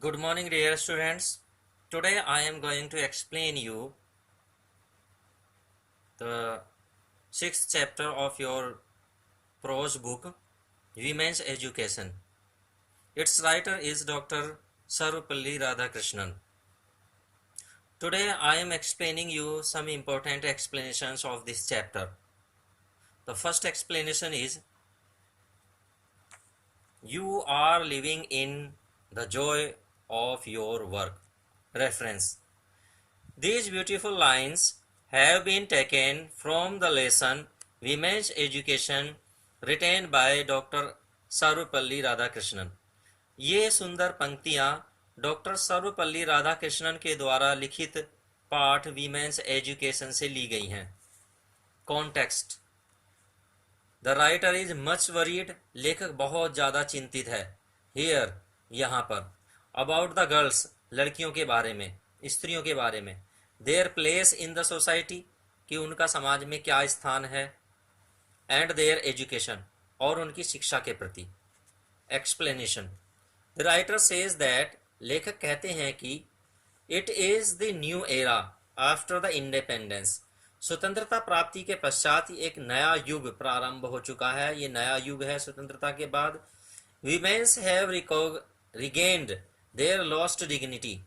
Good morning, dear students. Today I am going to explain you the sixth chapter of your prose book, Women's Education. Its writer is Dr. Sarvapalli Radhakrishnan. Today I am explaining you some important explanations of this chapter. The first explanation is you are living in the joy of your work. Reference. These beautiful lines have been taken from the lesson Women's Education written by Dr. Sarvepalli Radhakrishnan. ये सुंदर पंक्तियां doctor Sarvepalli Radhakrishnan के द्वारा लिखित पाठ women's education से ली गई हैं। Context. The writer is much worried, लेखक बहुत ज़्यादा चिंतित है। हियर, यहाँ पर, अबाउट द गर्ल्स, लड़कियों के बारे में, स्त्रियों के बारे में। Their place in the society, कि उनका समाज में क्या स्थान है। एंड देयर एजुकेशन, और उनकी शिक्षा के प्रति। Explanation. The writer says that, लेखक कहते हैं कि it is the new era after the independence, स्वतंत्रता प्राप्ति के पश्चात एक नया युग प्रारंभ हो चुका है। ये नया युग है स्वतंत्रता के बाद। Womens have regained their lost dignity,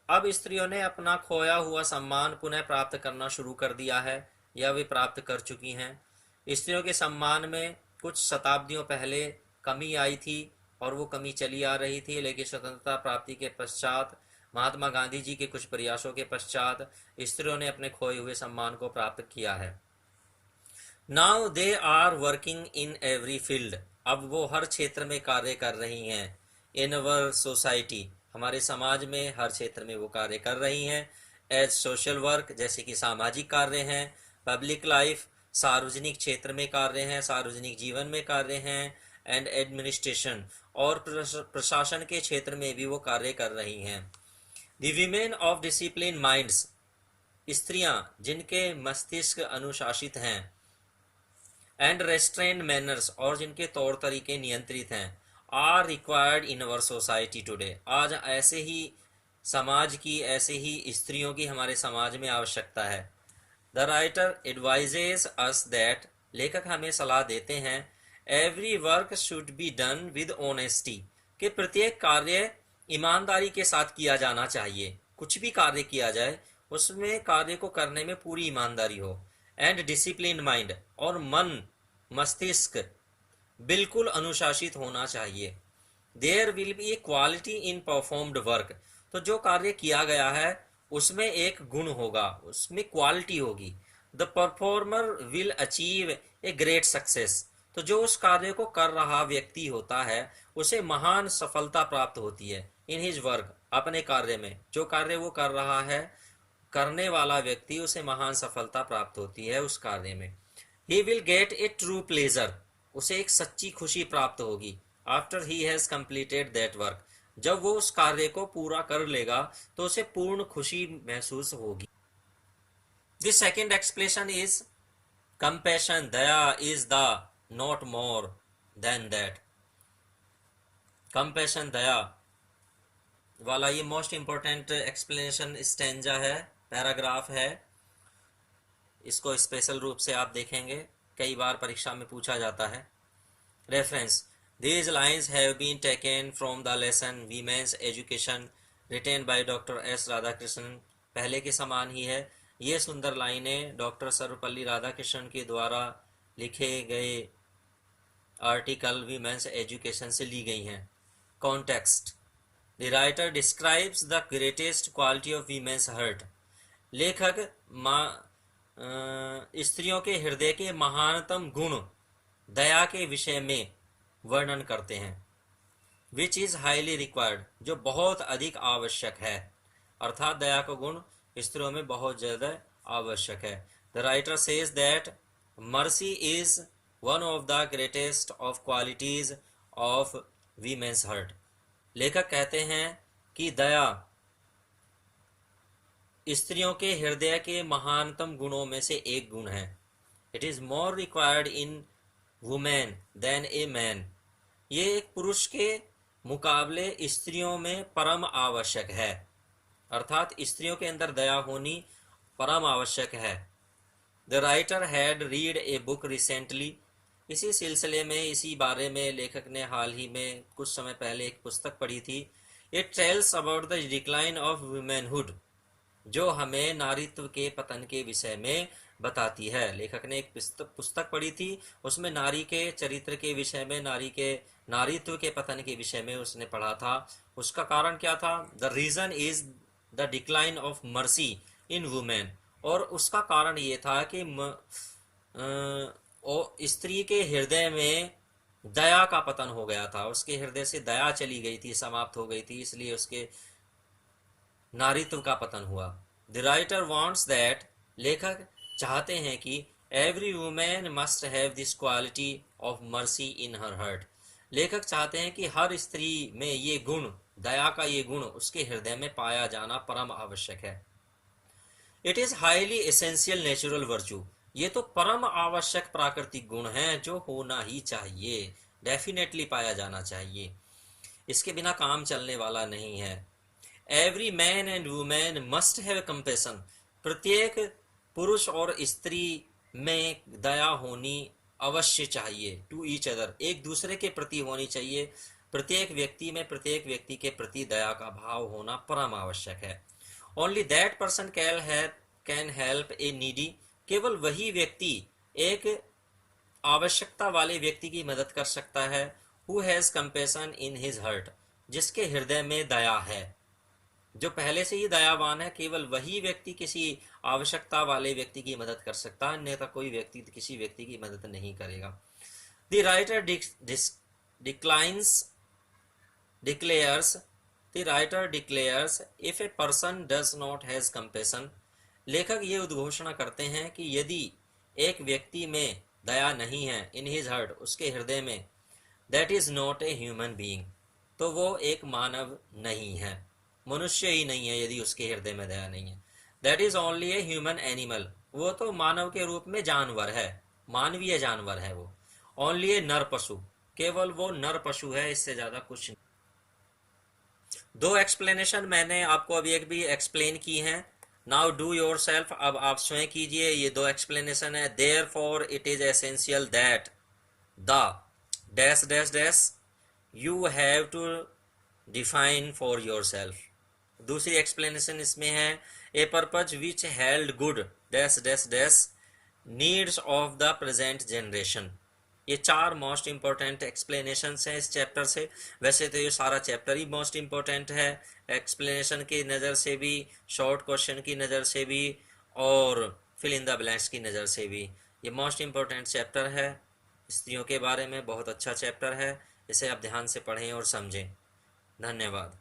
अब स्त्रियों ने अपना खोया हुआ सम्मान पुनः प्राप्त करना शुरू कर दिया है या वे प्राप्त कर चुकी हैं। स्त्रियों के सम्मान में कुछ शताब्दियों पहले कमी आई थी और वो कमी चली आ रही थी, लेकिन स्वतंत्रता प्राप्ति के पश्चात, महात्मा गांधी जी के कुछ प्रयासों के पश्चात स्त्रियों ने अपने खोए हुए सम्मान को प्राप्त किया है। Now they are working in every field, अब वो हर क्षेत्र में कार्य कर रही हैं। इन अवर सोसाइटी, हमारे समाज में हर क्षेत्र में वो कार्य कर रही हैं। एज सोशल वर्क, जैसे कि सामाजिक कार्य हैं। पब्लिक लाइफ, सार्वजनिक क्षेत्र में कार्य हैं, सार्वजनिक जीवन में कार्य हैं। एंड एडमिनिस्ट्रेशन, और प्रशासन के क्षेत्र में भी वो कार्य कर रही हैं। The women of discipline minds, स्त्रियां जिनके मस्तिष्क अनुशासित हैं। एंड रेस्ट्रेन्ड मैनर्स, और जिनके तौर तरीके नियंत्रित हैं। Are required in our society today, आज ऐसे ही समाज की, ऐसे ही स्त्रियों की हमारे समाज में आवश्यकता है। The writer advises us that, लेखक हमें सलाह देते हैं, every work should be done with honesty, कि प्रत्येक कार्य ईमानदारी के साथ किया जाना चाहिए। कुछ भी कार्य किया जाए उसमें कार्य को करने में पूरी ईमानदारी हो। एंड डिसिप्लिन माइंड, और मन, मस्तिष्क बिल्कुल अनुशासित होना चाहिए। There will be a quality in performed work, तो जो कार्य किया गया है उसमें एक गुण होगा, उसमें क्वालिटी होगी। The performer will achieve a great success, तो जो उस कार्य को कर रहा व्यक्ति होता है उसे महान सफलता प्राप्त होती है। इन हिज वर्क, अपने कार्य में, जो कार्य वो कर रहा है, करने वाला व्यक्ति, उसे महान सफलता प्राप्त होती है उस कार्य में। He will get A true pleasure, उसे एक सच्ची खुशी प्राप्त होगी। After he has completed that work, जब वो उस कार्य को पूरा कर लेगा तो उसे पूर्ण खुशी महसूस होगी। The second explanation is compassion, दया is the not more than that. Compassion, दया वाला ये मोस्ट इंपॉर्टेंट एक्सप्लेनेशन स्टेंजा है, पैराग्राफ है। इसको स्पेशल रूप से आप देखेंगे, कई बार परीक्षा में पूछा जाता है। Reference. These lines have been taken from the lesson Women's Education written by Dr. S. Radhakrishnan, पहले के समान ही है। ये सुंदर लाइनें डॉक्टर सर्वपल्ली राधाकृष्णन के द्वारा लिखे गए आर्टिकल वीमेंस एजुकेशन से ली गई हैं। Context. The writer describes the greatest quality of women's heart, लेखक स्त्रियों के हृदय के महानतम गुण दया के विषय में वर्णन करते हैं। विच इज़ हाईली रिक्वायर्ड, जो बहुत अधिक आवश्यक है, अर्थात दया का गुण स्त्रियों में बहुत ज़्यादा आवश्यक है। The writer says that mercy is one of the greatest of qualities of women's heart, लेखक कहते हैं कि दया स्त्रियों के हृदय के महानतम गुणों में से एक गुण है। It is more required in women than a man, ये एक पुरुष के मुकाबले स्त्रियों में परम आवश्यक है, अर्थात स्त्रियों के अंदर दया होनी परम आवश्यक है। The writer had read a book recently, इसी सिलसिले में, इसी बारे में लेखक ने हाल ही में कुछ समय पहले एक पुस्तक पढ़ी थी। It tells about the decline of womanhood, जो हमें नारीत्व के पतन के विषय में बताती है। लेखक ने एक पुस्तक पढ़ी थी, उसमें नारी के चरित्र के विषय में, नारी के नारीत्व के पतन के विषय में उसने पढ़ा था। उसका कारण क्या था? The reason is the decline of mercy in women, और उसका कारण ये था कि स्त्री के हृदय में दया का पतन हो गया था, उसके हृदय से दया चली गई थी, समाप्त हो गई थी, इसलिए उसके नारीत्व का पतन हुआ। द राइटर वांट्स दैट, लेखक चाहते हैं कि every women must have this quality of mercy in her heart, लेखक चाहते हैं कि हर स्त्री में ये गुण, दया का ये गुण उसके हृदय में पाया जाना परम आवश्यक है। It is highly essential natural virtue, ये तो परम आवश्यक प्राकृतिक गुण है जो होना ही चाहिए, डेफिनेटली पाया जाना चाहिए, इसके बिना काम चलने वाला नहीं है। Every man and women must have compassion, प्रत्येक पुरुष और स्त्री में दया होनी अवश्य चाहिए। टू ईच अदर, एक दूसरे के प्रति होनी चाहिए, प्रत्येक व्यक्ति में प्रत्येक व्यक्ति के प्रति दया का भाव होना परम आवश्यक है। Only that person can help A needy, केवल वही व्यक्ति एक आवश्यकता वाले व्यक्ति की मदद कर सकता है। Who has compassion in his heart, जिसके हृदय में दया है, जो पहले से ही दयावान है, केवल वही व्यक्ति किसी आवश्यकता वाले व्यक्ति की मदद कर सकता है, अन्यथा कोई व्यक्ति किसी व्यक्ति की मदद नहीं करेगा। The writer declares if a person does not has compassion, लेखक ये उद्घोषणा करते हैं कि यदि एक व्यक्ति में दया नहीं है, इन हिज हार्ट, उसके हृदय में, that is not a human being, तो वो एक मानव नहीं है, मनुष्य ही नहीं है यदि उसके हृदय में दया नहीं है। That is only a human animal, वो तो मानव के रूप में जानवर है, मानवीय जानवर है वो। ओनली ए नर पशु, केवल वो नर पशु है, इससे ज्यादा कुछ नहीं। दो एक्सप्लेनेशन मैंने आपको अभी एक भी एक्सप्लेन की हैं। नाउ डू योर सेल्फ, अब आप स्वयं कीजिए। ये दो एक्सप्लेनेशन है। Therefore it is essential that the dash dash dash you have to define for your self. दूसरी एक्सप्लेनेशन इसमें है, a purpose which held good dash dash dash needs of the present generation. ये चार most important explanation हैं इस chapter से। वैसे तो ये सारा चैप्टर ही मोस्ट इंपॉर्टेंट है, एक्सप्लेनेशन की नज़र से भी, शॉर्ट क्वेश्चन की नज़र से भी, और फिल इन द ब्लैंक्स की नज़र से भी। ये मोस्ट इंपॉर्टेंट चैप्टर है, स्त्रियों के बारे में बहुत अच्छा चैप्टर है, इसे आप ध्यान से पढ़ें और समझें। धन्यवाद।